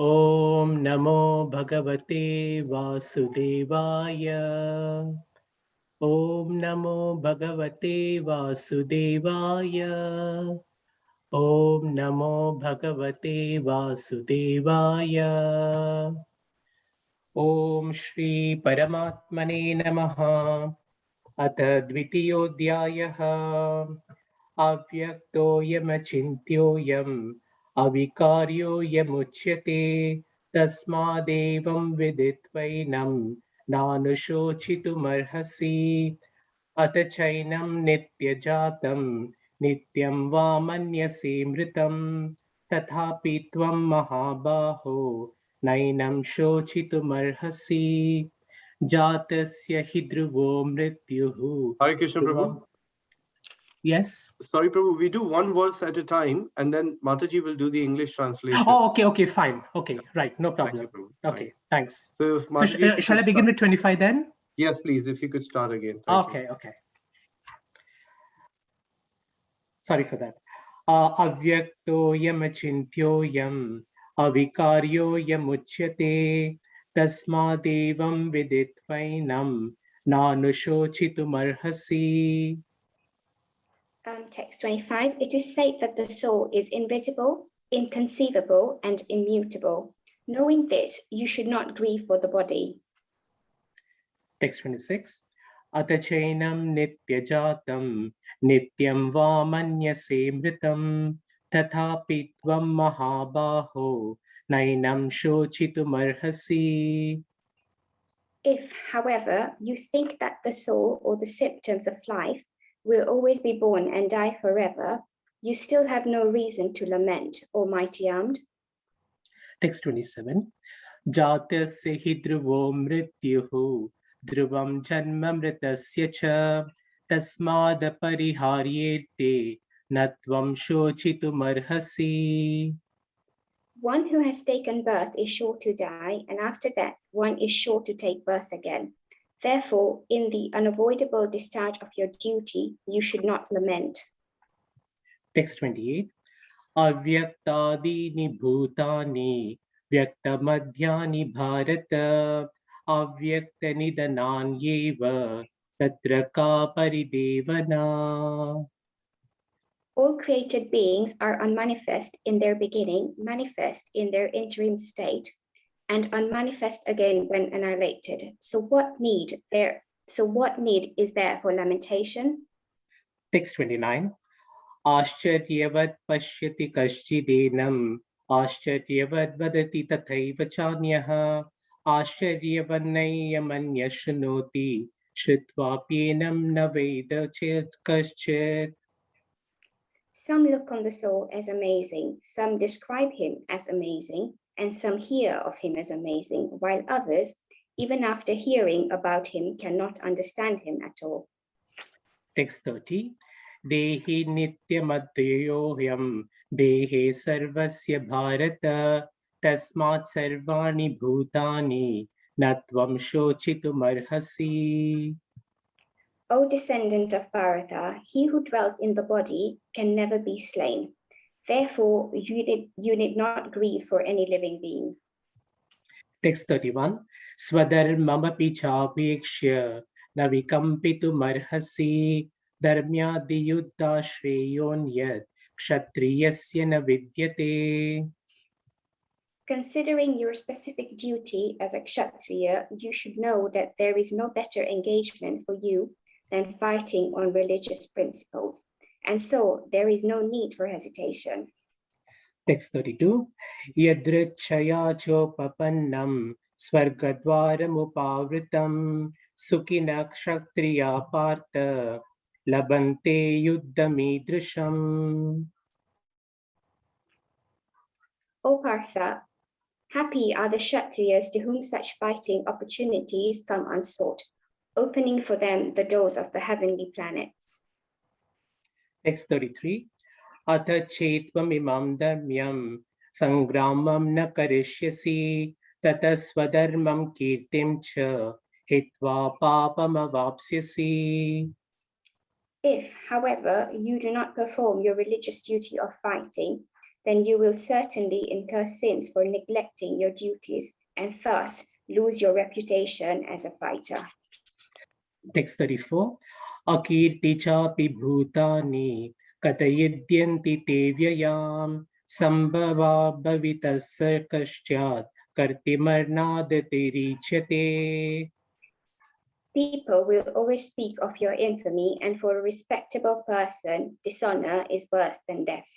Om Namo Bhagavate Vasudevaya. Om Namo Bhagavate Vasudevaya. Om Namo Bhagavate Vasudevaya. Om Shri Paramatmane Namaha. अथ द्वितीयोऽध्यायः अव्यक्तोऽयमचिन्त्योऽयम् अविकार्योऽयमुच्यते तस्मादेवं विदित्वैनं नानुशोचितुमर्हसि अथ चैनं नित्यजातं नित्यं वा मन्यसे मृतं तथापि त्वं महाबाहो नैनं शोचितुमर्हसि जातस्य हि ध्रुवो मृत्युः. Hare Krishna, Prabhu. Yes. Sorry, Prabhu. We do one verse at a time, and then Mataji will do the English translation. Oh, okay, fine. Okay, right, no problem. Thank you, Prabhu. Okay, thanks. So, Shall I begin with 25 then? Yes, please. If you could start again. Okay. Sorry for that. Avyaktoyamachintyoyam avikaryoyamuchyate tasmadevam viditvainam nanushochitumarhasi. Text 25. It is said that the soul is invisible, inconceivable, and immutable. Knowing this, you should not grieve for the body. Text 26. Atachainam nityajatam nityam va manyase mritam tathapi tvam mahabaho nainam shochitumarhasi. If, however, you think that the soul or the symptoms of life will always be born and die forever, you still have no reason to lament, O mighty armed. Text 27. Jatasya hi dhruvo mrityuhu dhruvam janma mritasya cha tasmad pariharyete natvam shochitumarhasi. One who has taken birth is sure to die, and after death, one is sure to take birth again. Therefore, in the unavoidable discharge of your duty, you should not lament. Text 28. Avyaktadini bhutani vyaktamadhyani bharata avyaktanidhananyeva tatra ka paridevana. All created beings are unmanifest in their beginning, manifest in their interim state, and unmanifest again when annihilated. So what need is there for lamentation? Text 29. Ascharyavat pashyati kashchidenam ascharyavat vadati tathaiva chanyaha ascharyavanayamanya shrunoti shrutvapyenam na veda chet kaschit. Some look on the soul as amazing, some describe him as amazing, and some hear of him as amazing, while others, even after hearing about him, cannot understand him at all. Text 30. Dehi nityamadhyohyam dehe sarvasya bharata tasmat sarvani bhutani natvam shochitumarhasi. O descendant of Bharata, he who dwells in the body can never be slain. Therefore, you need not grieve for any living being. Text 31. Swadharmamapi chapekshya navikampitu dharmyadi yuddha shreyon yad kshatriyasya na vidyate. Considering your specific duty as a kshatriya, you should know that there is no better engagement for you than fighting on religious principles, and so there is no need for hesitation. Text 32. Yadrichaya chopapannam swargadvaram upavritam sukhina kshatriya partha labante yuddhamidrisham. O Partha, happy are the Kshatriyas to whom such fighting opportunities come unsought, opening for them the doors of the heavenly planets. Text 33. Atha chetvam imam dharmyam sangramam na karishyasi tata swadharmam kirtim cha hitva papam avapsyasi. If, however, you do not perform your religious duty of fighting, then you will certainly incur sins for neglecting your duties and thus lose your reputation as a fighter. Text 34. Akirti chapi bhutani katayidyanti te vyayam sambhava bhavitasya kasyat kartimarnadati richate. People will always speak of your infamy, and for a respectable person, dishonor is worse than death.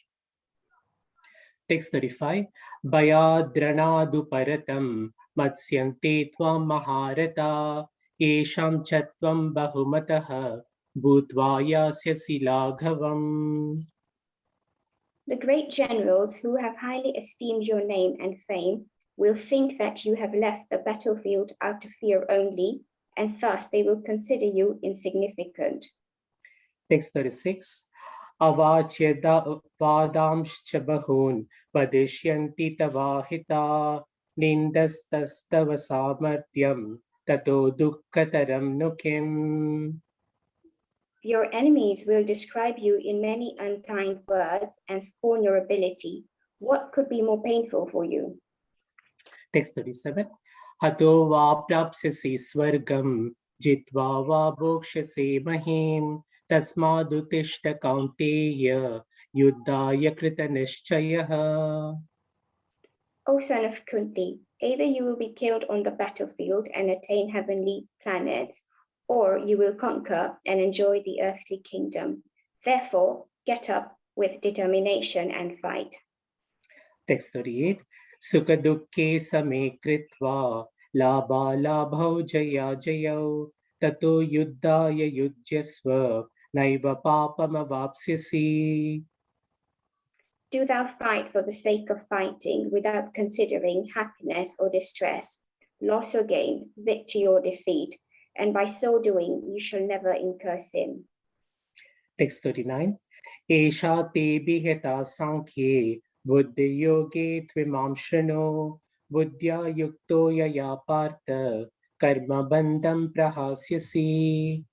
Text 35. Bayadranadu paratam matsyante tvam maharata esham chatvam bahumataha bhutva yasyasi laghavam. The great generals who have highly esteemed your name and fame will think that you have left the battlefield out of fear only, and thus they will consider you insignificant. Text 36. Avachyada vadamscha bahun padishyanti tavahita nindastastava samartyam tato dukkataram nukim. Your enemies will describe you in many unkind words and scorn your ability. What could be more painful for you? Text 37. Hato va prapsyasi swargam jitva va bhokshase mahim tasmadutishta kaunteya yuddhaya krita nishchayah. O son of Kunti, either you will be killed on the battlefield and attain heavenly planets, or you will conquer and enjoy the earthly kingdom. Therefore, get up with determination and fight. Text 38. Sukha dukkhe same kritva labha labhau jaya jayau tato yuddhaya yujyasva naiva papam avapsyasi. Do thou fight for the sake of fighting without considering happiness or distress, loss or gain, victory or defeat, and by so doing you shall never incur sin. Text 39. Esha te biheta sankhye buddhi yoge tvimam shano buddhya yukto yaya partha karma bandham prahasyasi.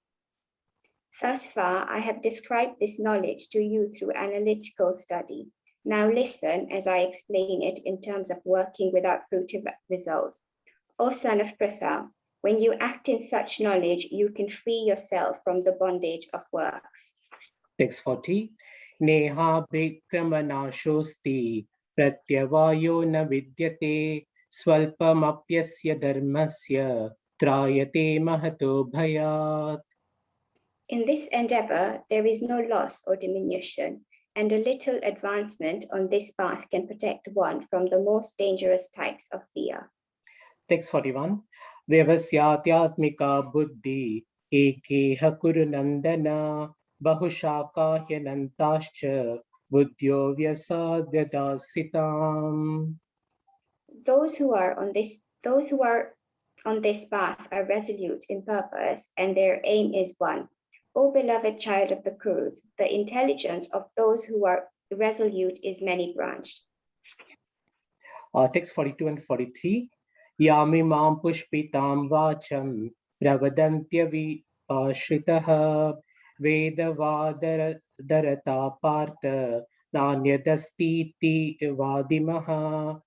Thus far, I have described this knowledge to you through analytical study. Now listen as I explain it in terms of working without fruitive results. O son of Pritha, when you act in such knowledge, you can free yourself from the bondage of works. Text 40. Neha bhikramanaሾsti pratyavayo na vidyate swalpamapyasya dharmasya trayate mahato bhayat. In this endeavor, there is no loss or diminution, and a little advancement on this path can protect one from the most dangerous types of fear. Text 41. Vyavasyatyaatmika buddhi ekeha kuru nandana bahushaka hyanantascha buddhyo vyasadvyadasitam. Those who are on this path are resolute in purpose, and their aim is one. O beloved child of the Kurus, the intelligence of those who are resolute is many-branched. Text 42 and 43. Yami mam pushpitam vacham pravadantya vishritah vedavadarata partha nanyadastiti vadimaha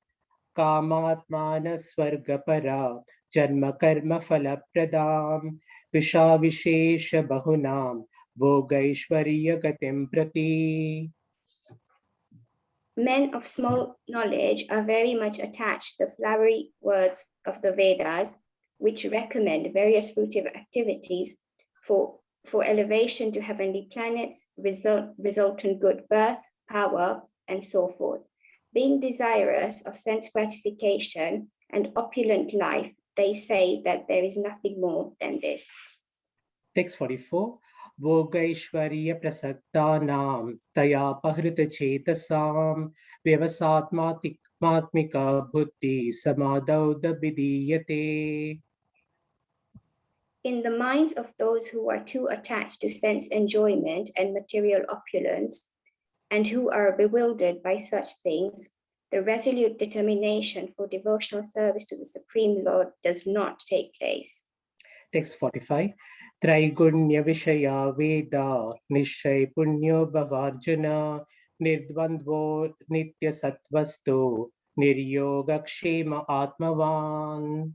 kamatmana swargapara janma karma falapradam vishavishesha bahunam vogaishvarya gatim prati. Men of small knowledge are very much attached to the flowery words of the Vedas, which recommend various fruitive activities for elevation to heavenly planets, resultant good birth, power, and so forth. Being desirous of sense gratification and opulent life, they say that there is nothing more than this. Text 44. Vogaishvarya prasaktanam taya pahrita chetasam vyavasatmatmika buddhi samadauda vidiyate. In the minds of those who are too attached to sense enjoyment and material opulence, and who are bewildered by such things, the resolute determination for devotional service to the Supreme Lord does not take place. Text 45. Traigunya vishaya veda nishay punyo bhavarjuna Nirdvandvo Nitya Sattvastu Niryogakshema Atmavan.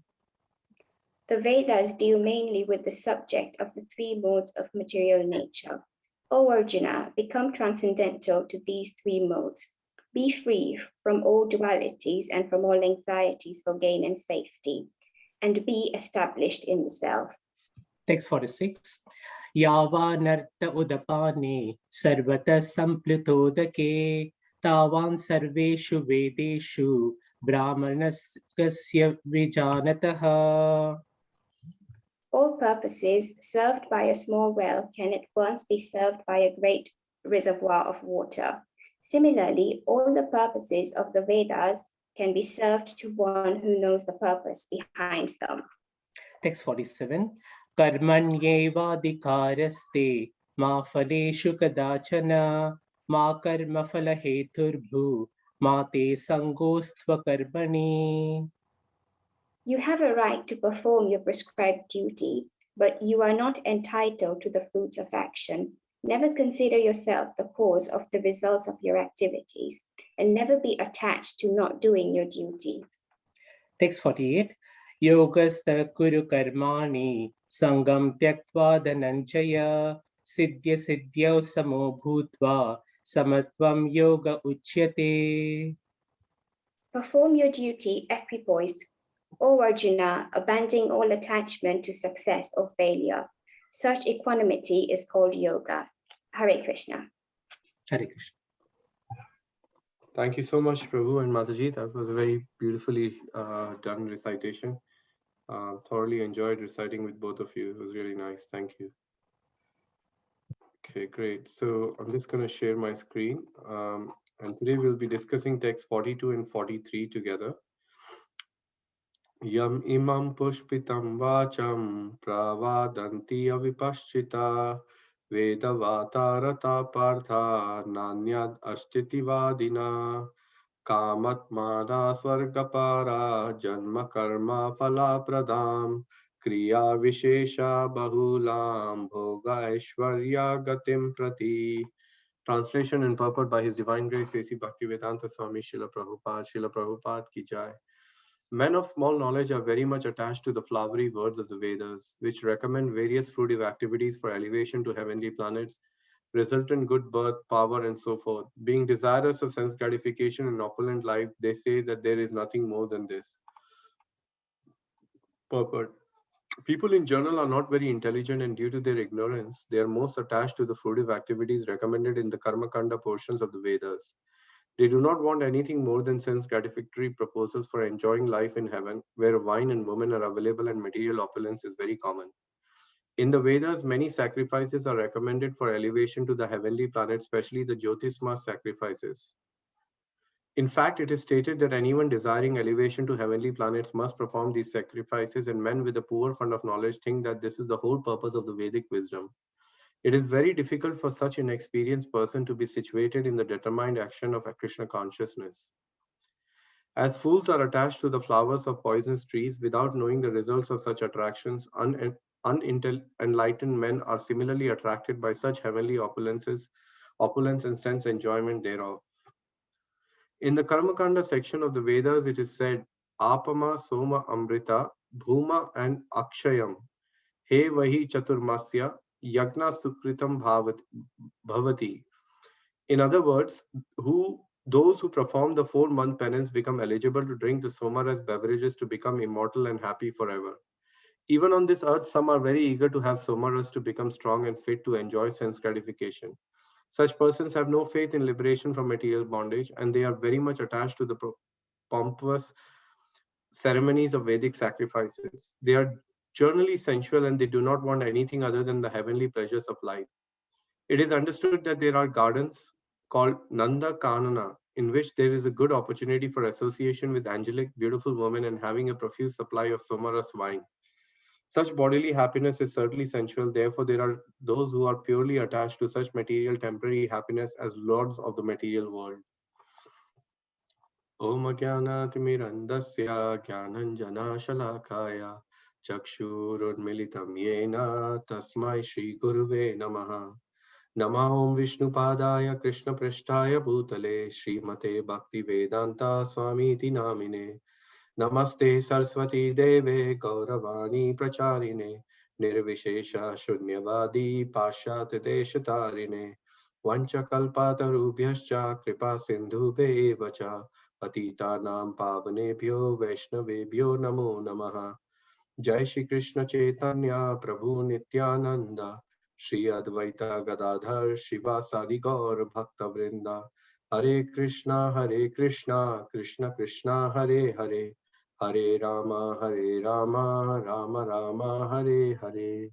The Vedas deal mainly with the subject of the three modes of material nature. O Arjuna, become transcendental to these three modes. Be free from all dualities and from all anxieties for gain and safety, and be established in the self. Text 46. Yavanartha udapane sarvata samplutodake tavan sarveshu vedeshu brahmanaskasya vijanataha. All purposes served by a small well can at once be served by a great reservoir of water. Similarly, all the purposes of the Vedas can be served to one who knows the purpose behind them. Text 47. Karmanyevadikaraste ma phaleshu kadachana ma karma phala heturbhu ma te sangostva karmani. You have a right to perform your prescribed duty, but you are not entitled to the fruits of action. Never consider yourself the cause of the results of your activities, and never be attached to not doing your duty. Text 48. Yogastha kuru karmani sangam tyaktva dhananjaya siddhya siddhyau samo bhutva samatvam yoga uchyate. Perform your duty equipoised, O Arjuna, abandoning all attachment to success or failure. Such equanimity is called yoga. Hare Krishna. Hare Krishna. Thank you so much, Prabhu and Mataji. That was a very beautifully done recitation. Thoroughly enjoyed reciting with both of you. It was really nice. Thank you. Okay, great. So I'm just going to share my screen. And today we'll be discussing text 42 and 43 together. Yam imam pushpitam vacham pravadanti avipaschita vedavatārata partha nanyad ashtiti vadina kamatmana swargapara janma karma phala pradam kriya vishesha bahulam bhoga aishwarya gatim prati. Translation and purport by His Divine Grace A.C. Bhaktivedanta Swami Srila Prabhupada ki jai. Men of small knowledge are very much attached to the flowery words of the Vedas, which recommend various fruitive activities for elevation to heavenly planets, resultant good birth, power, and so forth. Being desirous of sense gratification and opulent life, they say that there is nothing more than this. Purport. People in general are not very intelligent, and due to their ignorance, they are most attached to the fruitive activities recommended in the Karma Kanda portions of the Vedas. They do not want anything more than sense gratificatory proposals for enjoying life in heaven, where wine and women are available and material opulence is very common. In the Vedas, many sacrifices are recommended for elevation to the heavenly planet, especially the Jyotisma sacrifices. In fact, it is stated that anyone desiring elevation to heavenly planets must perform these sacrifices, and men with a poor fund of knowledge think that this is the whole purpose of the Vedic wisdom. It is very difficult for such an experienced person to be situated in the determined action of a Krishna consciousness. As fools are attached to the flowers of poisonous trees without knowing the results of such attractions, unenlightened men are similarly attracted by such heavenly opulence and sense enjoyment thereof. In the Karmakanda section of the Vedas, it is said, Apama Soma Amrita, Bhuma and Akshayam, He Vahi Chaturmasya, Yagna Sukritam Bhavati. In other words, those who perform the 4-month penance become eligible to drink the Somaras beverages to become immortal and happy forever. Even on this earth, some are very eager to have Somaras to become strong and fit to enjoy sense gratification. Such persons have no faith in liberation from material bondage, and they are very much attached to the pompous ceremonies of Vedic sacrifices. They are generally sensual, and they do not want anything other than the heavenly pleasures of life. It is understood that there are gardens called Nanda Kanana, in which there is a good opportunity for association with angelic, beautiful women and having a profuse supply of Somaras wine. Such bodily happiness is certainly sensual. Therefore, there are those who are purely attached to such material temporary happiness as lords of the material world. Om Jnanatimirandasya Jnananjana Shalakaya Chakshurunmilitam Yena Tasmai Shri Guruve Namaha. Namah Om Vishnupadaya Krishna Prishtaya Bhutale Srimate Bhakti Vedanta Swami Iti Namine Namaste Saraswati Deve Gauravani Pracharine Nirvishesha Shunyavadi Pashat Deshatarine Vanchakalpatarubhyascha Kripa Sindhube Vacha Patitanam Pavanebhyo Vaishnavebhyo Namo Namaha Jai Shri Krishna Chaitanya Prabhu Nityananda Shri Advaita Gadadhar Shivasadi Gaur Bhakta Vrinda Hare Krishna Krishna Krishna Hare Hare Hare Rama Rama Rama Hare Hare.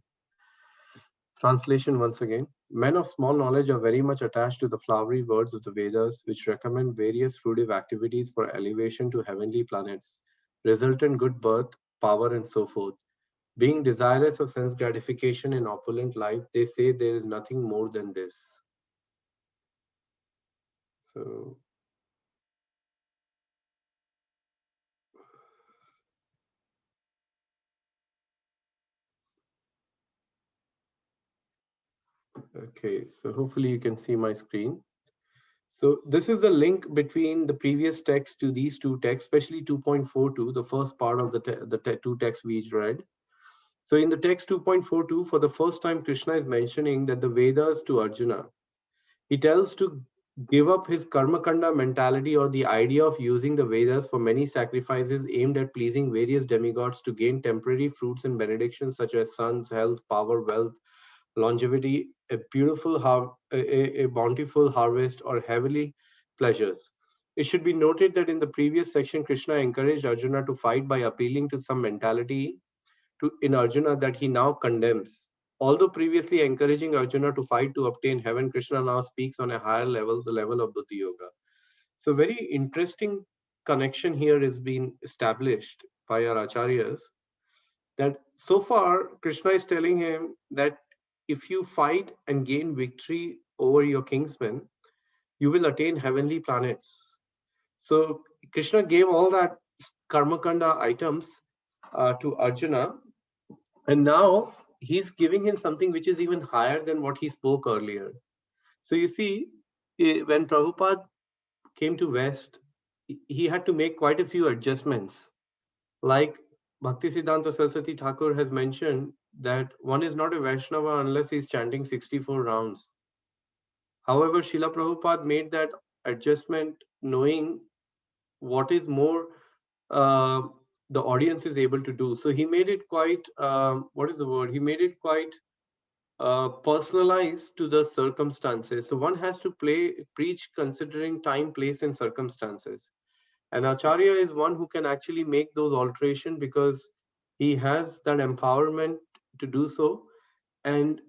Translation once again. Men of small knowledge are very much attached to the flowery words of the Vedas, which recommend various fruitive activities for elevation to heavenly planets, resultant good birth, power, and so forth. Being desirous of sense gratification in opulent life, they say there is nothing more than this. So, okay, so hopefully you can see my screen. So this is the link between the previous text to these two texts, especially 2.42, the first part of the two texts we read. So in the text 2.42, for the first time, Krishna is mentioning that the Vedas to Arjuna. He tells to give up his karma kanda mentality or the idea of using the Vedas for many sacrifices aimed at pleasing various demigods to gain temporary fruits and benedictions such as sons, health, power, wealth, longevity, a bountiful harvest, or heavenly pleasures. It should be noted that in the previous section, Krishna encouraged Arjuna to fight by appealing to some mentality in Arjuna that he now condemns. Although previously encouraging Arjuna to fight to obtain heaven, Krishna now speaks on a higher level, the level of Buddhi Yoga. So very interesting connection here is being established by our acharyas, that so far Krishna is telling him that if you fight and gain victory over your kingsmen, you will attain heavenly planets. So Krishna gave all that karma kanda items to Arjuna, and now he's giving him something which is even higher than what he spoke earlier. So you see, when Prabhupada came to West, he had to make quite a few adjustments. Like Bhaktisiddhanta Saraswati Thakur has mentioned that one is not a Vaishnava unless he's chanting 64 rounds. However, Srila Prabhupada made that adjustment knowing what is more uh, the audience is able to do. So he made it quite, what is the word? He made it quite personalized to the circumstances. So one has to preach considering time, place, and circumstances. And Acharya is one who can actually make those alterations because he has that empowerment to do so. And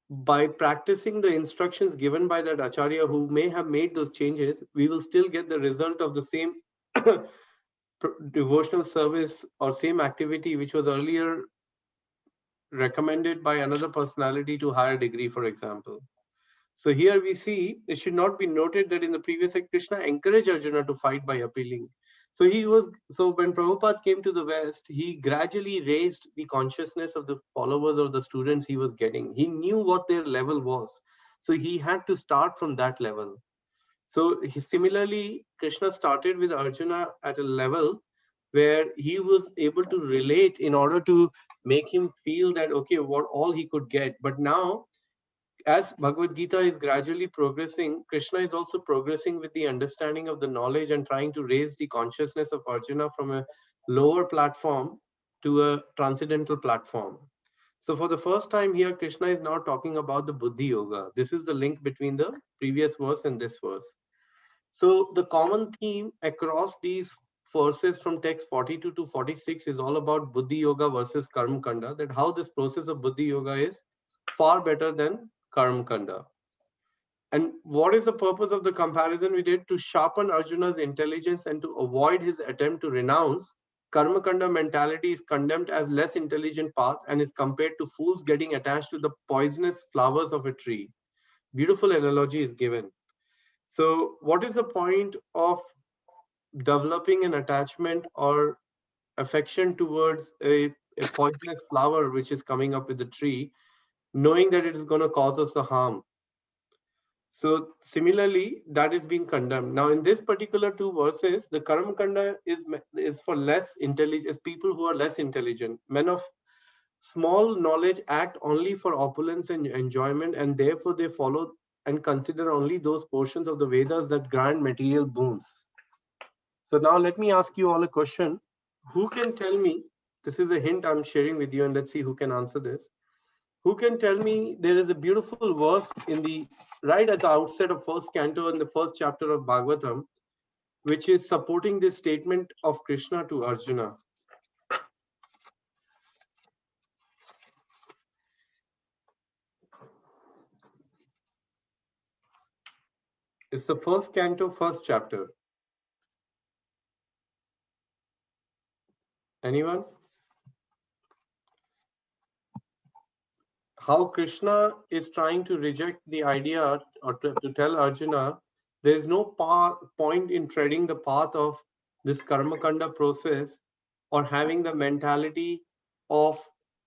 by practicing the instructions given by that Acharya who may have made those changes, we will still get the result of the same devotional service or same activity which was earlier recommended by another personality to higher degree, for example. So here we see, it should not be noted that in the previous Krishna encouraged Arjuna to fight by appealing. So when Prabhupada came to the West, he gradually raised the consciousness of the followers or the students he was getting. He knew what their level was. So he had to start from that level. So similarly, Krishna started with Arjuna at a level where he was able to relate in order to make him feel that, okay, what all he could get. But now, as Bhagavad Gita is gradually progressing, Krishna is also progressing with the understanding of the knowledge and trying to raise the consciousness of Arjuna from a lower platform to a transcendental platform. So for the first time here, Krishna is now talking about the Buddhi Yoga. This is the link between the previous verse and this verse. So the common theme across these verses from text 42 to 46 is all about Buddhi Yoga versus Karma Kanda, that how this process of Buddhi Yoga is far better than Karma Kanda. And what is the purpose of the comparison we did? To sharpen Arjuna's intelligence and to avoid his attempt to renounce. Karma Kanda mentality is condemned as less intelligent path and is compared to fools getting attached to the poisonous flowers of a tree. Beautiful analogy is given. So what is the point of developing an attachment or affection towards a poisonous flower which is coming up with the tree, knowing that it is going to cause us the harm? So similarly, that is being condemned. Now, in this particular two verses, the karma kanda is for less intelligent, is people who are less intelligent. Men of small knowledge act only for opulence and enjoyment, and therefore they follow and consider only those portions of the Vedas that grant material boons. So now let me ask you all a question. Who can tell me, this is a hint I'm sharing with you, and let's see who can answer this. Who can tell me there is a beautiful verse in the right at the outset of first canto in the first chapter of Bhagavatam, which is supporting this statement of Krishna to Arjuna. It's the first canto, first chapter. Anyone? How Krishna is trying to reject the idea or to tell Arjuna, there is no point in treading the path of this karma kanda process or having the mentality of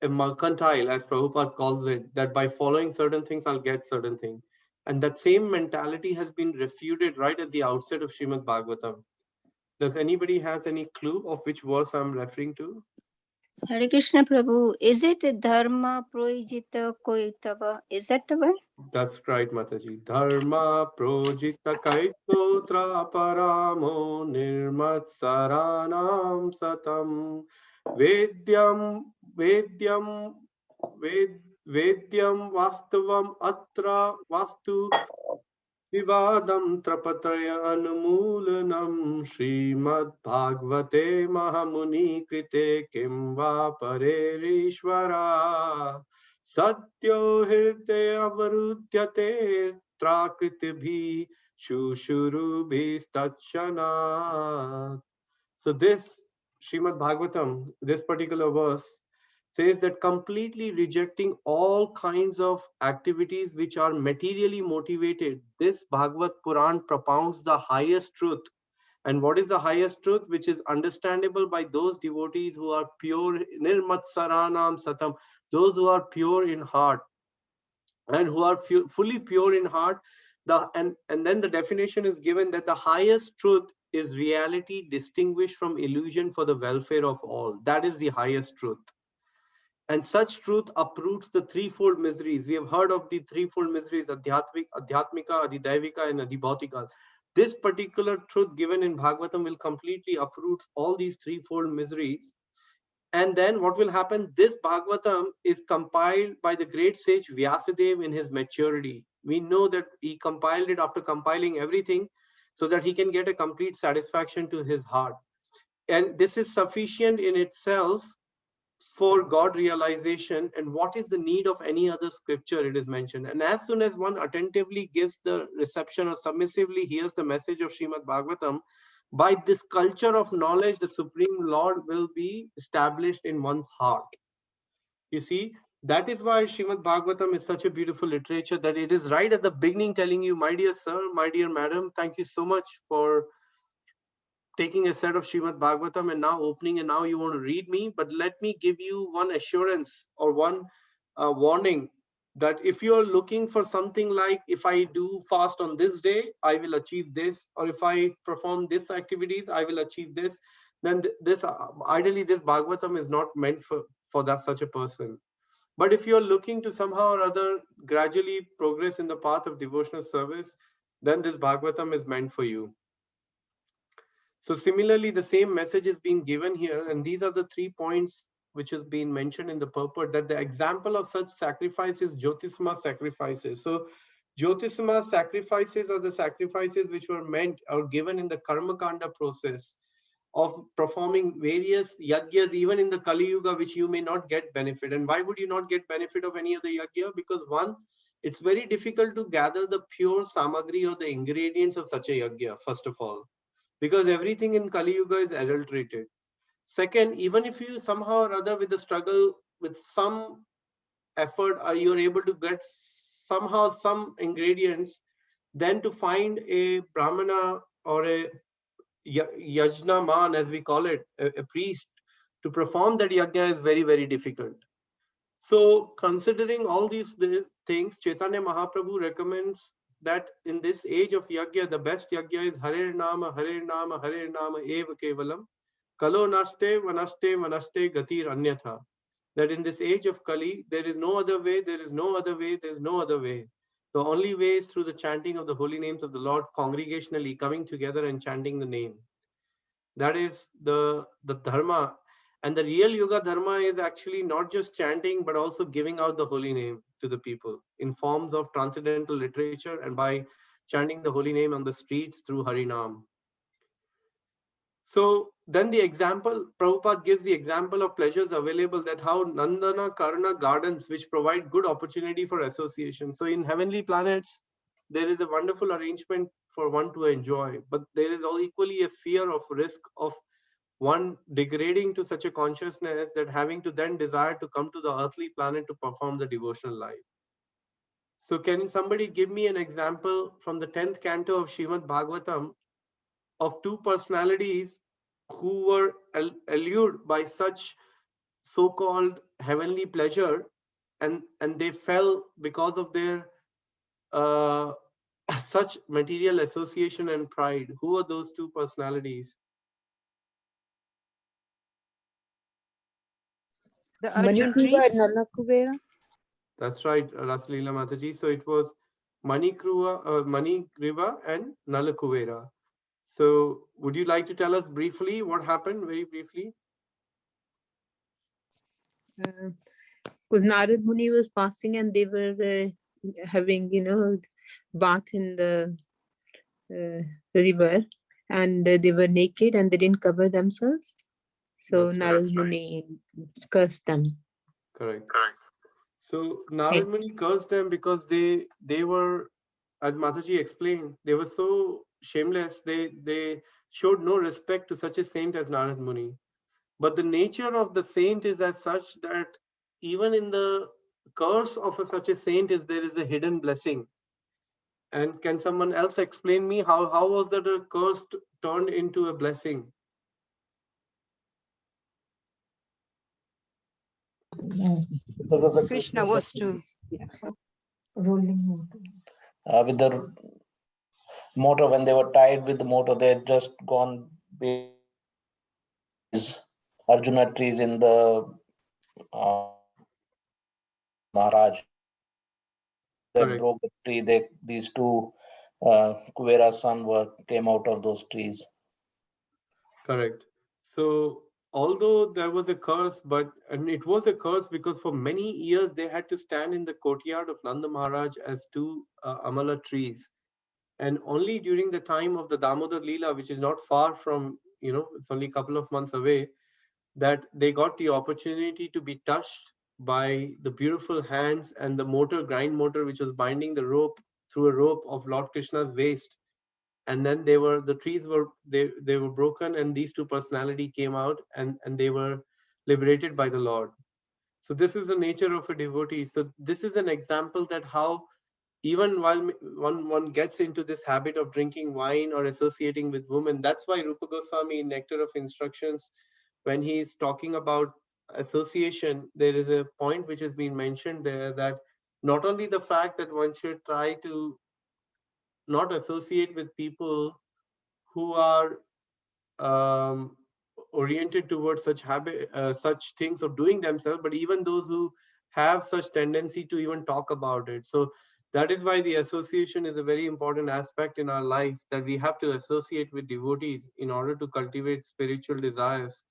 a mercantile, as Prabhupada calls it, that by following certain things, I'll get certain things. And that same mentality has been refuted right at the outset of Srimad Bhagavatam. Does anybody has any clue of which verse I'm referring to? Hare Krishna Prabhu, is it Dharma Projita Koitava? Is that the one? That's right, Mataji. Dharma projita kaitotra paramo nirmatsaranam satam vedyam vedyam vastavam atra vastu vivadam trapatraya anumulanam Srimad Bhagavate Mahamuni Krite Kim va parerishvara Satyo hridaya avarudyate trakriti shushurubhi tachanat. So this Srimad Bhagavatam, this particular verse says that completely rejecting all kinds of activities which are materially motivated, this Bhagavad Puran propounds the highest truth. And what is the highest truth? Which is understandable by those devotees who are pure, nirmatsaranam satam, those who are pure in heart and who are fully pure in heart. And then the definition is given that the highest truth is reality distinguished from illusion for the welfare of all. That is the highest truth. And such truth uproots the threefold miseries. We have heard of the threefold miseries, adhyatmika, adhidaivika, and adhibhautika. This particular truth given in Bhagavatam will completely uproot all these threefold miseries. And then what will happen? This Bhagavatam is compiled by the great sage Vyasadeva in his maturity. We know that he compiled it after compiling everything so that he can get a complete satisfaction to his heart. And this is sufficient in itself for God realization. And what is the need of any other scripture? It is mentioned. And as soon as one attentively gives the reception or submissively hears the message of Srimad Bhagavatam, by this culture of knowledge, the Supreme Lord will be established in one's heart. You see, that is why Srimad Bhagavatam is such a beautiful literature, that it is right at the beginning telling you, my dear sir, my dear madam, thank you so much for taking a set of Srimad Bhagavatam and now opening, and now you want to read me. But let me give you one assurance or one warning, that if you're looking for something like, if I do fast on this day, I will achieve this, or if I perform this activities, I will achieve this, then this ideally this Bhagavatam is not meant for that such a person. But if you're looking to somehow or other gradually progress in the path of devotional service, then this Bhagavatam is meant for you. So similarly, the same message is being given here, and these are the 3 points which has been mentioned in the purport, that the example of such sacrifice is Jyotisma sacrifices. So Jyotisma sacrifices are the sacrifices which were meant or given in the Karma Kanda process of performing various yagyas, even in the Kali Yuga, which you may not get benefit. And why would you not get benefit of any other yagya? Because one, it's very difficult to gather the pure samagri or the ingredients of such a yagya, first of all, because everything in Kali Yuga is adulterated. Second, even if you somehow or other with the struggle, with some effort, are you're able to get somehow some ingredients, then to find a Brahmana or a yajna man, as we call it, a priest, to perform that yajna is very, very difficult. So considering all these things, Chaitanya Mahaprabhu recommends that in this age of yagya, the best yagya is Hare Nama, Hare Nama, Hare Nama, Eva Kevalam, Kalo Naste, Vanaste, Vanaste, Gatir Anyatha. That in this age of Kali, there is no other way, there is no other way, there is no other way. The only way is through the chanting of the holy names of the Lord congregationally, coming together and chanting the name. That is the dharma. And the real yoga dharma is actually not just chanting, but also giving out the holy name to the people in forms of transcendental literature and by chanting the holy name on the streets through Harinam. So then the example, Prabhupada gives the example of pleasures available, that how Nandana Karna gardens, which provide good opportunity for association. So in heavenly planets, there is a wonderful arrangement for one to enjoy, but there is all equally a fear of risk of one degrading to such a consciousness that having to then desire to come to the earthly planet to perform the devotional life. So can somebody give me an example from the 10th canto of Srimad Bhagavatam of two personalities who were allured by such so-called heavenly pleasure, and they fell because of their uh, such material association and pride? Who are those two personalities? The Arjuna Manikriva trees. and Nalakuvera. That's right, Rasalila Mataji. So it was Manigriva and Nalakuvera. So would you like to tell us briefly what happened, very briefly? Because Narad Muni was passing and they were having, bath in the river, and they were naked and they didn't cover themselves. So That's right. Narad Muni cursed them. Correct. So Narad Muni cursed them because they were, as Mataji explained, they were so shameless. They showed no respect to such a saint as Narad Muni. But the nature of the saint is as such that even in the curse of such a saint there is a hidden blessing. And can someone else explain me how was that a curse turned into a blessing? Because of the Krishna was to rolling with the motor. When they were tied with the motor, they had just gone Arjuna trees in the Maharaj. They broke the tree. These two Kuvera's son came out of those trees. Correct. So although there was a curse, and it was a curse because for many years they had to stand in the courtyard of Nanda Maharaj as two Amala trees. And only during the time of the Damodar Leela, which is not far from, it's only a couple of months away, that they got the opportunity to be touched by the beautiful hands and the grind motor, which was binding the rope through a rope of Lord Krishna's waist. And then the trees were broken, and these two personality came out, and they were liberated by the Lord. So this is the nature of a devotee. So this is an example that how even while one gets into this habit of drinking wine or associating with women, that's why Rupa Goswami in Nectar of Instructions, when he is talking about association, there is a point which has been mentioned there, that not only the fact that one should try to not associate with people who are oriented towards such things of doing themselves, but even those who have such tendency to even talk about it. So that is why the association is a very important aspect in our life, that we have to associate with devotees in order to cultivate spiritual desires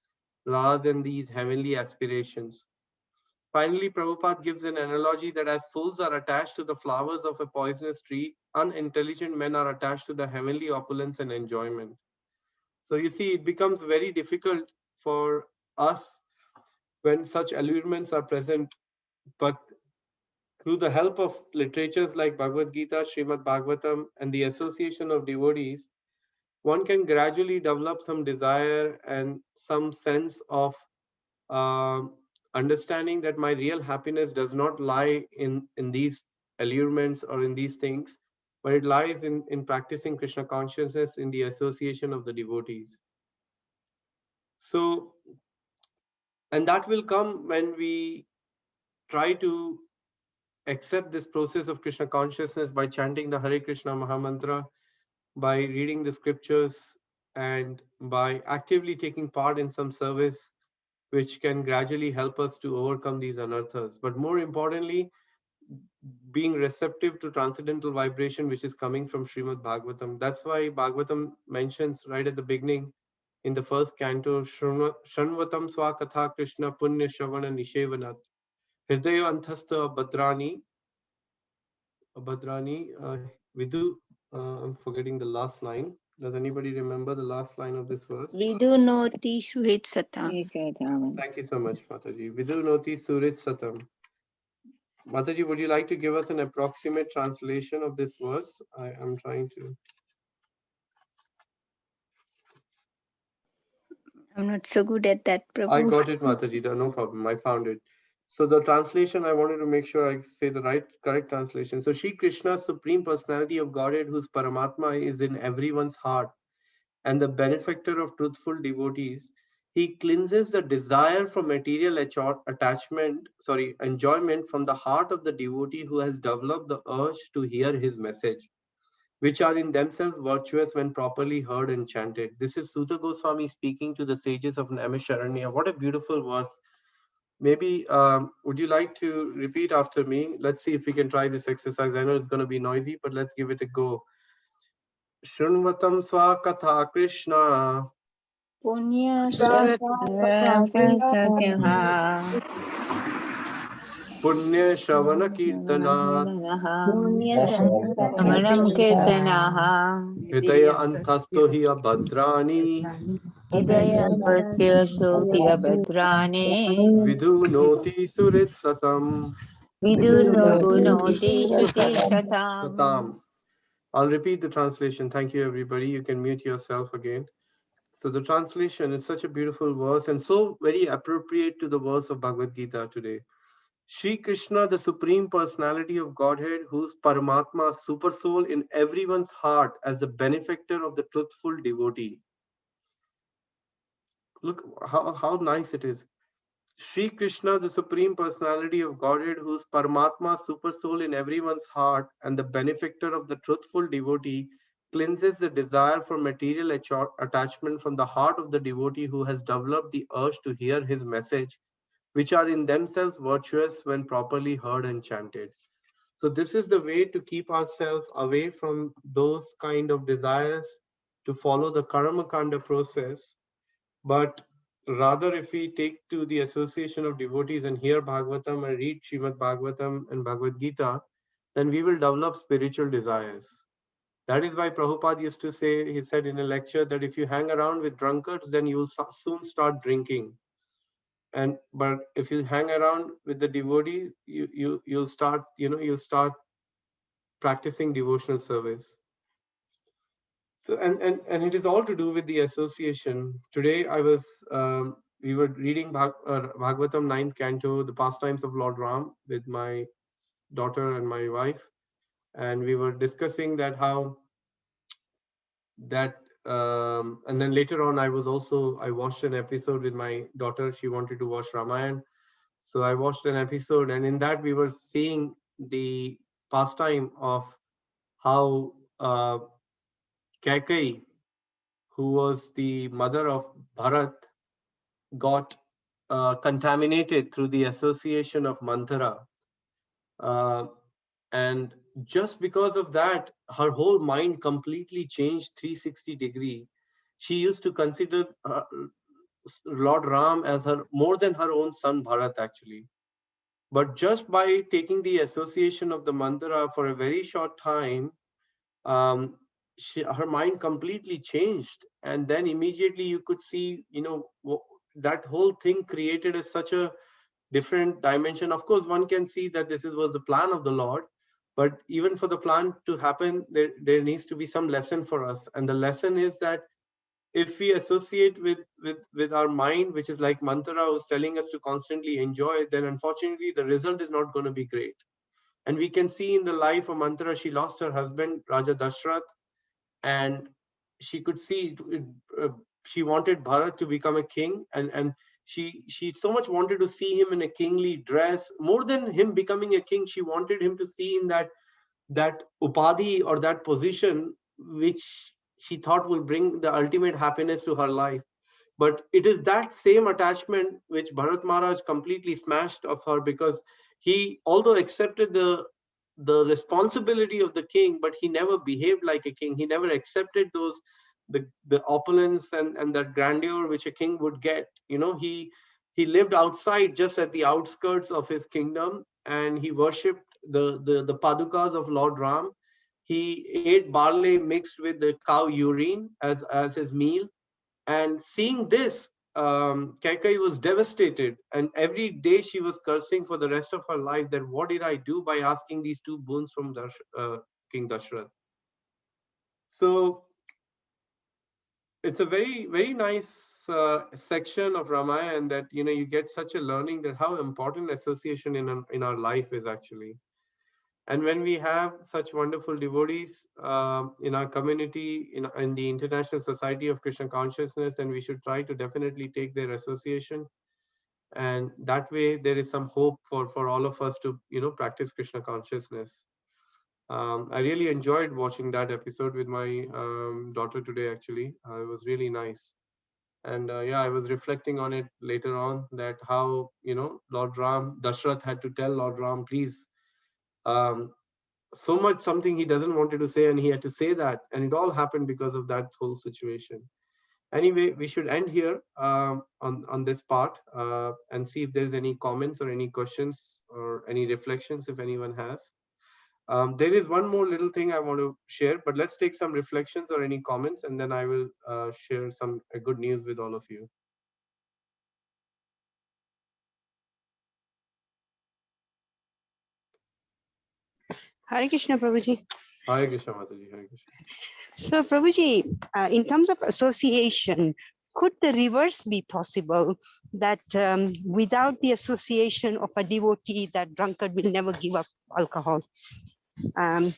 rather than these heavenly aspirations. Finally, Prabhupada gives an analogy that as fools are attached to the flowers of a poisonous tree, unintelligent men are attached to the heavenly opulence and enjoyment. So you see, it becomes very difficult for us when such allurements are present, but through the help of literatures like Bhagavad Gita, Srimad Bhagavatam, and the association of devotees, one can gradually develop some desire and some sense of understanding that my real happiness does not lie in these allurements or in these things, but it lies in practicing Krishna consciousness in the association of the devotees. So, and that will come when we try to accept this process of Krishna consciousness by chanting the Hare Krishna Mahamantra, by reading the scriptures, and by actively taking part in some service which can gradually help us to overcome these anarthas. But more importantly, being receptive to transcendental vibration which is coming from Srimad Bhagavatam. That's why Bhagavatam mentions right at the beginning in the first canto, Shanvatam Swakatha Krishna Punya Shavana Nishevanat. Hridaya Anthastha Bhadrani Vidu. I'm forgetting the last line. Does anybody remember the last line of this verse? Vidu noti shuhit satam. Thank you so much, Mataji. Vidu noti surit satam. Mataji, would you like to give us an approximate translation of this verse? I am trying to. I'm not so good at that, Prabhu. I got it, Mataji. No problem. I found it. So the translation, I wanted to make sure I say the correct translation. So Shri Krishna, Supreme Personality of Godhead, whose Paramatma is in everyone's heart, and the benefactor of truthful devotees, he cleanses the desire for material enjoyment from the heart of the devotee who has developed the urge to hear his message, which are in themselves virtuous when properly heard and chanted. This is Sutta Goswami speaking to the sages of Naimisharanya. What a beautiful verse. Maybe, would you like to repeat after me? Let's see if we can try this exercise. I know it's going to be noisy, but let's give it a go. Shunvatam Swakatha Krishna. Punya Punya Shavana Kirtanat. Amanam Kirtanaha. Hridaya Anthastohiya Bhadrani. Pastyatohiya Bhadrani. Vidu Noti Surit Satam. Vidunoti Shruti Shatam. Satam. I'll repeat the translation. Thank you, everybody. You can mute yourself again. So the translation is such a beautiful verse and so very appropriate to the verse of Bhagavad Gita today. Shri Krishna, the Supreme Personality of Godhead, whose Paramatma, super soul in everyone's heart as the benefactor of the truthful devotee. Look how nice it is. Shri Krishna, the Supreme Personality of Godhead, whose Paramatma, super soul in everyone's heart and the benefactor of the truthful devotee, cleanses the desire for material attachment from the heart of the devotee who has developed the urge to hear his message, which are in themselves virtuous when properly heard and chanted. So this is the way to keep ourselves away from those kind of desires, to follow the karma kanda process. But rather, if we take to the association of devotees and hear Bhagavatam and read Srimad Bhagavatam and Bhagavad Gita, then we will develop spiritual desires. That is why Prabhupada used to say, he said in a lecture, that if you hang around with drunkards, then you will soon start drinking. But if you hang around with the devotees, you'll start practicing devotional service. So and it is all to do with the association. Today we were reading Bhagavatam 9th Canto, the pastimes of Lord Ram, with my daughter and my wife, and we were discussing that and then later on I watched an episode with my daughter. She wanted to watch Ramayana, so I watched an episode, and in that we were seeing the pastime of how Kaikai, who was the mother of Bharat, got contaminated through the association of Manthara. And just because of that, her whole mind completely changed 360 degree. She used to consider Lord Ram as more than her own son Bharat actually. But just by taking the association of the Manthara for a very short time, her mind completely changed, and then immediately you could see, that whole thing created such a different dimension. Of course, one can see that this was the plan of the Lord, but even for the plan to happen, there needs to be some lesson for us, and the lesson is that if we associate with our mind, which is like Manthara, who's telling us to constantly enjoy, then unfortunately the result is not going to be great. And we can see in the life of Manthara, she lost her husband Raja Dashrath, and she could see she wanted Bharat to become a king, and she so much wanted to see him in a kingly dress. More than him becoming a king, she wanted him to see in that upadhi or that position which she thought will bring the ultimate happiness to her life. But it is that same attachment which Bharat Maharaj completely smashed of her, because he, although accepted the responsibility of the king, but he never behaved like a king. He never accepted those the opulence and that grandeur which a king would get. He lived outside, just at the outskirts of his kingdom, and he worshipped the padukas of Lord Ram. He ate barley mixed with the cow urine as his meal. And seeing this, Kaikai was devastated, and every day she was cursing for the rest of her life that what did I do by asking these two boons from King Dashrath. So it's a very, very nice section of Ramayana, that you get such a learning that how important association in our life is actually. And when we have such wonderful devotees in our community, in the International Society of Krishna Consciousness, then we should try to definitely take their association. And that way there is some hope for all of us to practice Krishna consciousness. I really enjoyed watching that episode with my daughter today. Actually, it was really nice. And yeah, I was reflecting on it later on, that how Lord Ram, Dashrath had to tell Lord Ram, please, so much something he doesn't wanted to say, and he had to say that, and it all happened because of that whole situation. Anyway, we should end here on this part, and see if there's any comments or any questions or any reflections if anyone has. There is one more little thing I want to share, but let's take some reflections or any comments, and then I will share some good news with all of you. Hare Krishna, Prabhuji. Hare Krishna, Mataji. Hare Krishna. So, Prabhuji, in terms of association, could the reverse be possible, that without the association of a devotee, that drunkard will never give up alcohol?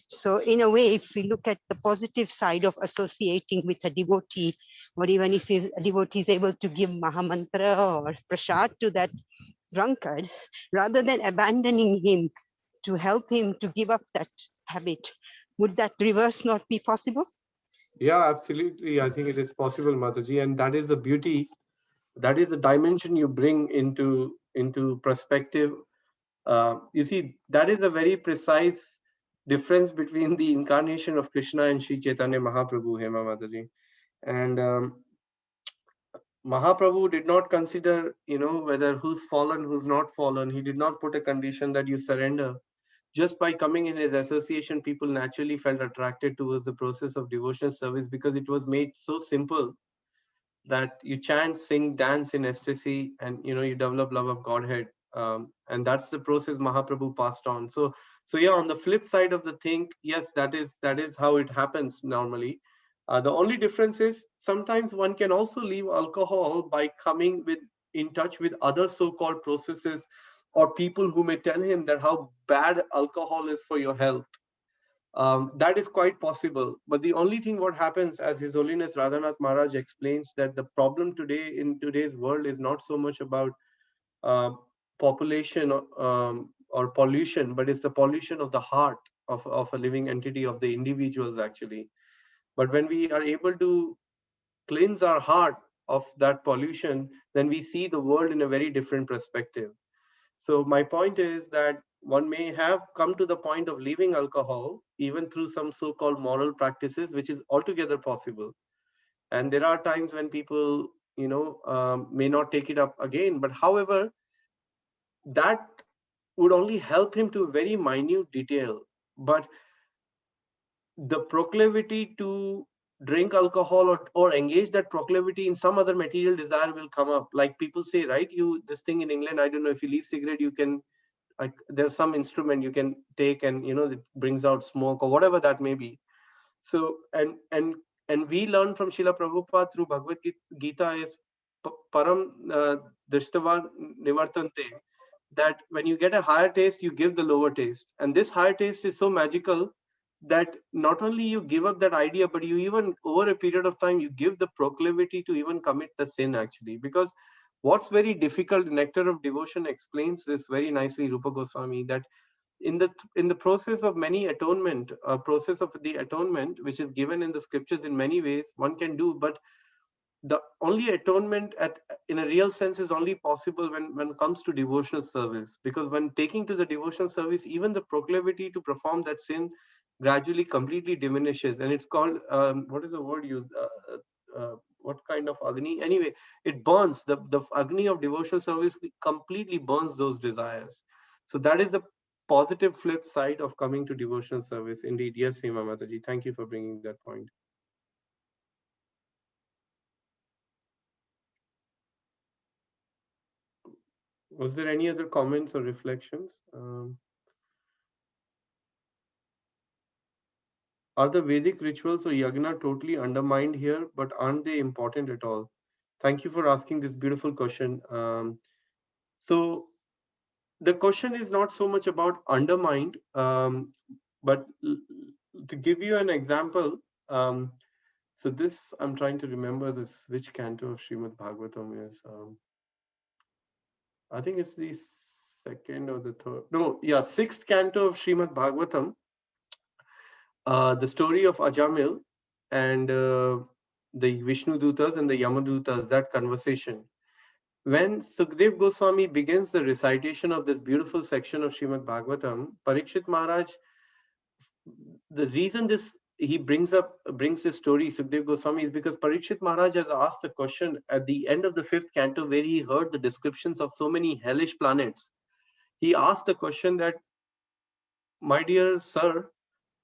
So in a way, if we look at the positive side of associating with a devotee, or even if a devotee is able to give Mahamantra or Prasad to that drunkard, rather than abandoning him, to help him to give up that habit, would that reverse not be possible? Yeah, absolutely. I think it is possible, Mataji, and that is the beauty. That is the dimension you bring into perspective. You see, that is a very precise difference between the incarnation of Krishna and Sri Chaitanya Mahaprabhu, Hema Mataji. And Mahaprabhu did not consider, whether who's fallen, who's not fallen. He did not put a condition that you surrender. Just by coming in his association, people naturally felt attracted towards the process of devotional service, because it was made so simple that you chant, sing, dance in ecstasy, and you develop love of Godhead. And that's the process Mahaprabhu passed on. So yeah, on the flip side of the thing, yes, that is how it happens normally. The only difference is sometimes one can also leave alcohol by coming in touch with other so-called processes, or people who may tell him that how bad alcohol is for your health. That is quite possible. But the only thing what happens, as His Holiness Radhanath Maharaj explains, that the problem today in today's world is not so much about population or pollution, but it's the pollution of the heart of a living entity, of the individuals actually. But when we are able to cleanse our heart of that pollution, then we see the world in a very different perspective. So my point is that one may have come to the point of leaving alcohol even through some so-called moral practices, which is altogether possible. And there are times when people, may not take it up again. But however, that would only help him to a very minute detail. But the proclivity to drink alcohol or engage that proclivity in some other material desire will come up. Like people say, right? This thing in England, I don't know, if you leave cigarette, you can, like, there's some instrument you can take, and it brings out smoke or whatever that may be. So and we learn from Srila Prabhupada through Bhagavad Gita is param drishtava nivartante, that when you get a higher taste, you give the lower taste. And this higher taste is so magical that not only you give up that idea, but you even, over a period of time, you give the proclivity to even commit the sin actually. Because What's very difficult, Nectar of Devotion explains this very nicely, Rupa Goswami, that in the process of many atonement, process of the atonement, which is given in the scriptures in many ways, one can do, but the only atonement in a real sense is only possible when it comes to devotional service, because when taking to the devotional service, even the proclivity to perform that sin gradually completely diminishes, and it's called what is the word used, what kind of agni, anyway, it burns, the agni of devotional service completely burns those desires. So that is the positive flip side of coming to devotional service. Indeed, yes, Hema Mataji, thank you for bringing that point. Was there any other comments or reflections? Are the Vedic rituals or yagana totally undermined here, but aren't they important at all? Thank you for asking this beautiful question. So the question is not so much about undermined, but to give you an example, so this, I'm trying to remember this, which canto of Srimad Bhagavatam is. I think it's the second or the third. No, yeah, sixth canto of Srimad Bhagavatam. The story of Ajamil and the Vishnu Dutas and the Yamadutas, that conversation. When Sukdev Goswami begins the recitation of this beautiful section of Srimad Bhagavatam, Parikshit Maharaj, the reason he brings this story, Sukdev Goswami, is because Parikshit Maharaj has asked a question at the end of the fifth canto, where he heard the descriptions of so many hellish planets. He asked the question that, my dear sir,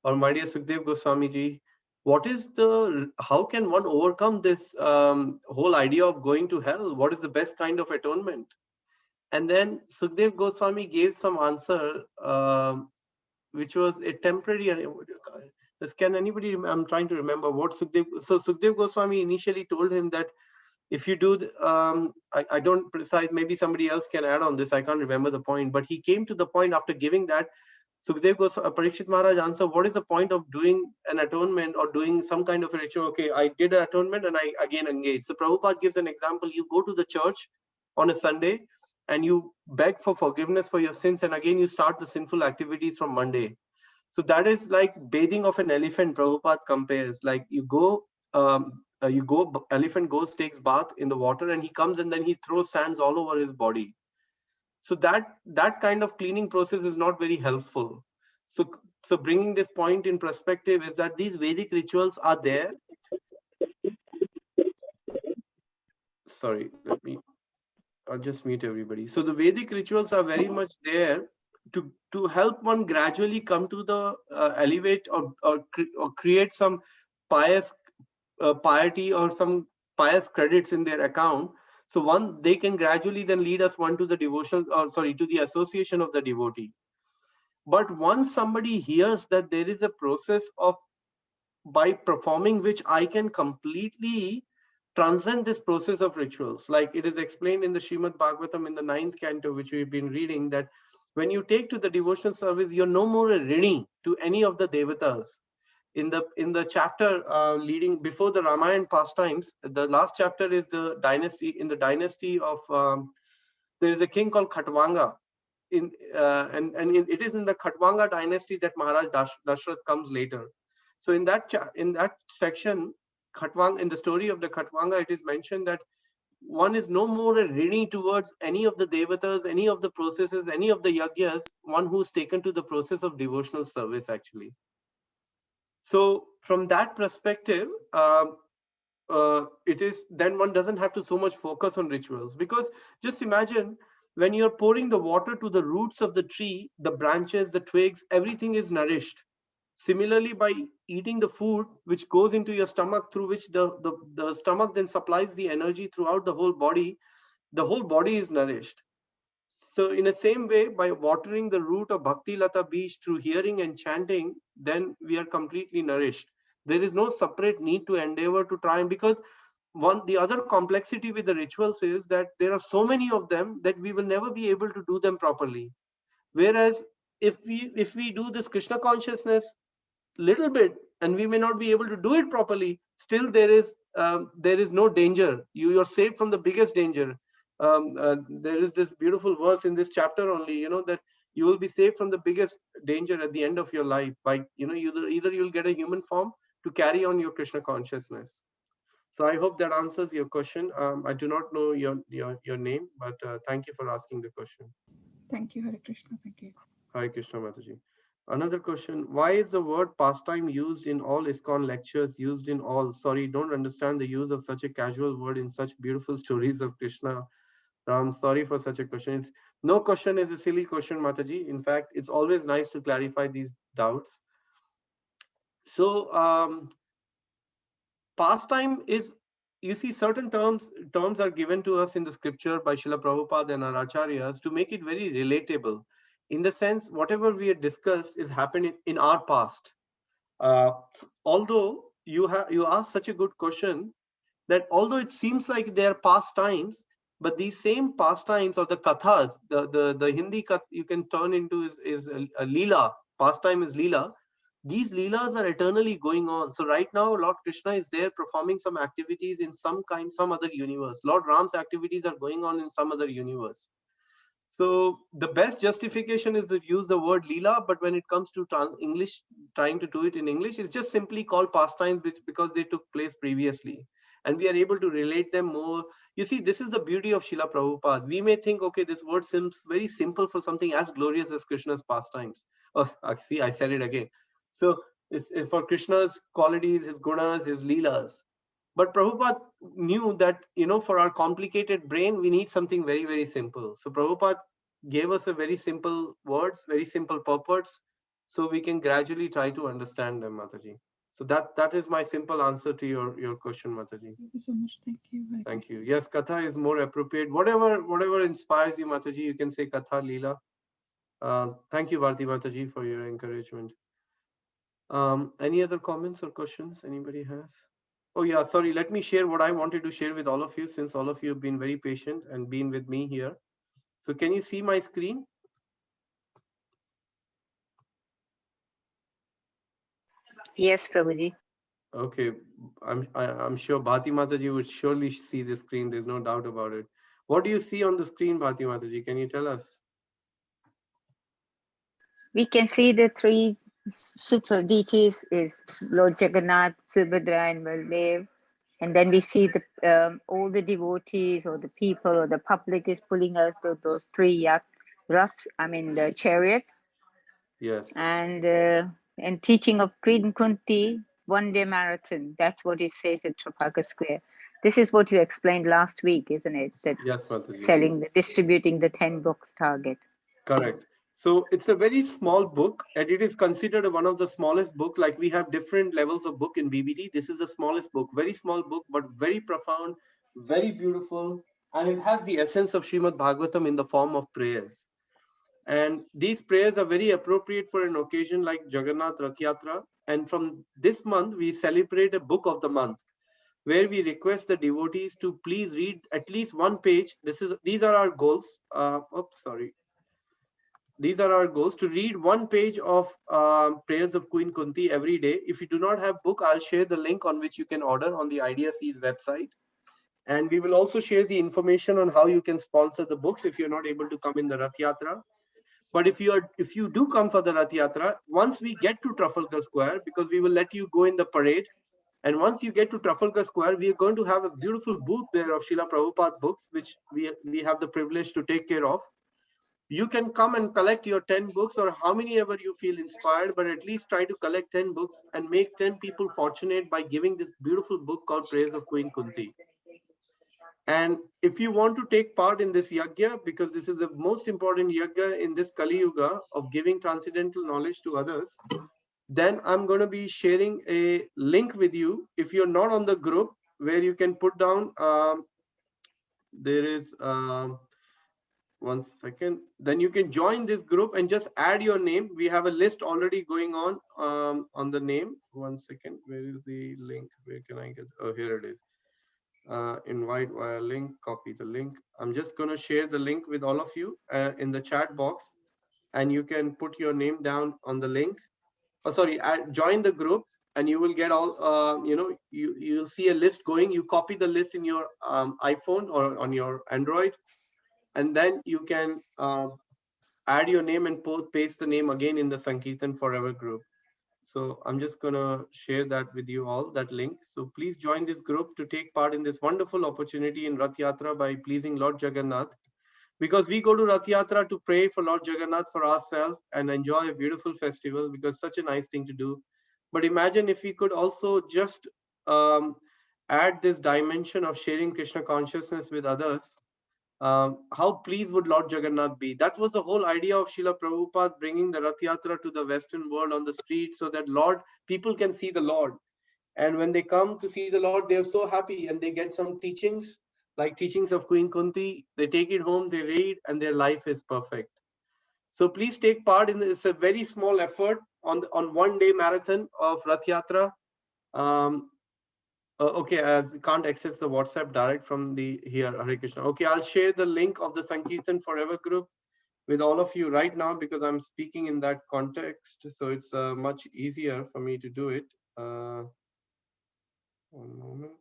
or my dear Sukdev Goswami ji, how can one overcome this whole idea of going to hell? What is the best kind of atonement? And then Sukdev Goswami gave some answer, which was a temporary. Can anybody? I'm trying to remember what Sukdev. So Sukdev Goswami initially told him that if you do, I don't precise. Maybe somebody else can add on this. I can't remember the point, but he came to the point after giving that. Sukdev Goswami, Parikshit Maharaj answered, what is the point of doing an atonement or doing some kind of a ritual? Okay, I did an atonement and I again engage. So Prabhupada gives an example. You go to the church on a Sunday and you beg for forgiveness for your sins, and again you start the sinful activities from Monday. So that is like bathing of an elephant, Prabhupada compares. Like you go, elephant goes, takes bath in the water, and he comes and then he throws sands all over his body. So that kind of cleaning process is not very helpful. So bringing this point in perspective is that these Vedic rituals are there. Sorry, I'll just mute everybody. So the Vedic rituals are very much there to help one gradually come to the elevate or create some pious piety or some pious credits in their account. So they can gradually then lead us to the devotional, to the association of the devotee. But once somebody hears that there is a process of by performing which I can completely transcend this process of rituals, like it is explained in the Srimad Bhagavatam in the 9th canto, which we've been reading, that when you take to the devotional service, you're no more a rini to any of the devatas. In the chapter leading before the Ramayana pastimes, the last chapter is the dynasty. In the dynasty of there is a king called Khatwanga. And it is in the Khatwanga dynasty that Maharaj Dashrath comes later. So in that section, in the story of the Khatwanga, it is mentioned that one is no more a rini towards any of the devatas, any of the processes, any of the yagyas, one who's taken to the process of devotional service actually. So from that perspective, it is then one doesn't have to so much focus on rituals, because just imagine when you're pouring the water to the roots of the tree, the branches, the twigs, everything is nourished. Similarly, by eating the food which goes into your stomach, through which the stomach then supplies the energy throughout the whole body is nourished. So in the same way, by watering the root of Bhakti Lata Beach through hearing and chanting, then we are completely nourished. There is no separate need to endeavor to try, and because the other complexity with the rituals is that there are so many of them that we will never be able to do them properly. Whereas if we do this Krishna consciousness little bit and we may not be able to do it properly, still there is no danger. You're saved from the biggest danger. There is this beautiful verse in this chapter only, that you will be saved from the biggest danger at the end of your life by, either you'll get a human form to carry on your Krishna consciousness. So I hope that answers your question. I do not know your name, but thank you for asking the question. Thank you, Hare Krishna. Thank you. Hare Krishna, Mataji. Another question: why is the word pastime used in all ISKCON lectures? Used in all? Sorry, don't understand the use of such a casual word in such beautiful stories of Krishna. Ram, sorry for such a question. No question is a silly question, Mataji. In fact, it's always nice to clarify these doubts. So, pastime is, you see, certain terms are given to us in the scripture by Srila Prabhupada and our acharyas to make it very relatable. In the sense, whatever we had discussed is happening in our past. Although you asked such a good question, that although it seems like they are past times, but these same pastimes or the kathas, the Hindi you can turn into is a leela. Pastime is leela. These leelas are eternally going on. So right now, Lord Krishna is there performing some activities in some other universe. Lord Ram's activities are going on in some other universe. So the best justification is to use the word leela, but when it comes to English, trying to do it in English, it's just simply called pastimes because they took place previously. And we are able to relate them more. You see, this is the beauty of Srila Prabhupada. We may think, okay, this word seems very simple for something as glorious as Krishna's pastimes. Oh, see, I said it again. So it's for Krishna's qualities, his gunas, his leelas. But Prabhupada knew that, for our complicated brain, we need something very, very simple. So Prabhupada gave us a very simple words, very simple purports, so we can gradually try to understand them, Mataji. So that is my simple answer to your question, Mataji. Thank you so much. Thank you. Thank you. Yes, Katha is more appropriate. Whatever inspires you, Mataji, you can say Katha, Leela. Thank you, Bharti Mataji, for your encouragement. Any other comments or questions anybody has? Oh yeah, sorry, let me share what I wanted to share with all of you, since all of you have been very patient and been with me here. So can you see my screen? Yes, Prabhuji. Okay, I'm sure Bhati Mataji would surely see the screen. There's no doubt about it. What do you see on the screen, Bhati Mataji? Can you tell us? We can see the three super deities is Lord Jagannath, Subhadra, and Baldev. And then we see the all the devotees or the people or the public is pulling out those three the chariot. Yes. And teaching of Queen Kunti, 1-day marathon. That's what it says at Trafalgar Square. This is what you explained last week, isn't it? That yes, Mataji. Distributing the 10 books target. Correct. So it's a very small book, and it is considered one of the smallest book. Like we have different levels of book in BBD. This is the smallest book, very small book, but very profound, very beautiful, and it has the essence of Srimad Bhagavatam in the form of prayers. And these prayers are very appropriate for an occasion like Jagannath Rath Yatra. And from this month, we celebrate a book of the month, where we request the devotees to please read at least one page. These are our goals. These are our goals, to read one page of prayers of Queen Kunti every day. If you do not have book, I'll share the link on which you can order on the Idea Seeds website. And we will also share the information on how you can sponsor the books if you're not able to come in the Rath Yatra. But if you do come for the Rath Yatra, once we get to Trafalgar Square, because we will let you go in the parade, and once you get to Trafalgar Square, we are going to have a beautiful booth there of Srila Prabhupada books, which we have the privilege to take care of. You can come and collect your 10 books or how many ever you feel inspired, but at least try to collect 10 books and make 10 people fortunate by giving this beautiful book called Prayers of Queen Kunti. And if you want to take part in this yagya, because this is the most important yagya in this Kali Yuga of giving transcendental knowledge to others, then I'm going to be sharing a link with you. If you're not on the group, where you can put down, there is, one second, then you can join this group and just add your name. We have a list already going on the name. One second, where is the link? Where can I get? Oh, here it is. Invite via link, copy the link. I'm just going to share the link with all of you in the chat box, and you can put your name down on the link. Oh, sorry, join the group and you will get all, you'll see a list going. You copy the list in your iPhone or on your Android, and then you can add your name and paste the name again in the Sankirtan Forever group. So I'm just going to share that with you all, that link. So please join this group to take part in this wonderful opportunity in Rath Yatra by pleasing Lord Jagannath. Because we go to Rath Yatra to pray for Lord Jagannath for ourselves and enjoy a beautiful festival, because such a nice thing to do. But imagine if we could also just add this dimension of sharing Krishna consciousness with others. How pleased would Lord Jagannath be? That was the whole idea of Srila Prabhupada bringing the Rath Yatra to the Western world on the street, so that people can see the Lord. And when they come to see the Lord, they're so happy, and they get some teachings, like teachings of Queen Kunti. They take it home, they read, and their life is perfect. So please take part in this. It's a very small effort on 1 day marathon of Rath Yatra. Okay, as can't access the WhatsApp direct from here, Hare Krishna. Okay, I'll share the link of the Sankirtan Forever group with all of you right now, because I'm speaking in that context. So it's much easier for me to do it. One moment.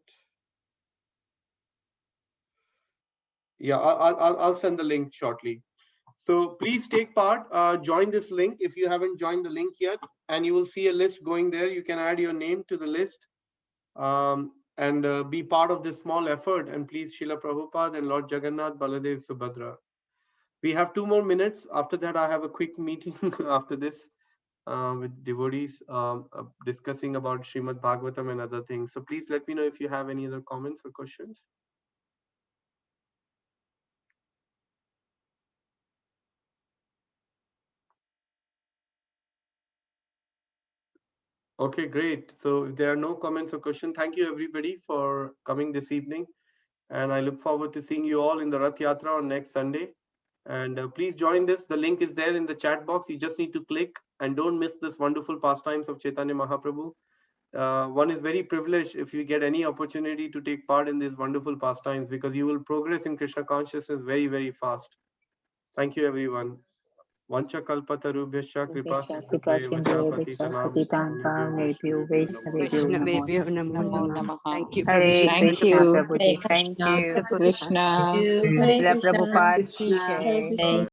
Yeah, I'll send the link shortly. So please take part, join this link if you haven't joined the link yet, and you will see a list going there. You can add your name to the list. And be part of this small effort, and please Srila Prabhupada and Lord Jagannath, Baladev, Subhadra. We have 2 more minutes. After that, I have a quick meeting after this with devotees discussing about Srimad Bhagavatam and other things. So please let me know if you have any other comments or questions. Okay, great. So if there are no comments or questions, thank you everybody for coming this evening. And I look forward to seeing you all in the Rath Yatra on next Sunday. And please join this. The link is there in the chat box. You just need to click, and don't miss this wonderful pastimes of Chaitanya Mahaprabhu. One is very privileged if you get any opportunity to take part in these wonderful pastimes, because you will progress in Krishna consciousness very, very fast. Thank you, everyone. Vancha kalpatarubhyascha kripa Vaishnavebhyo namo namaha. Thank you, Hare Prabhuji. Krishna, you. Prabhuji. Thank you. Krishna. Hare Srila Krishna. Prabhupada ki Hare jai. Krishna.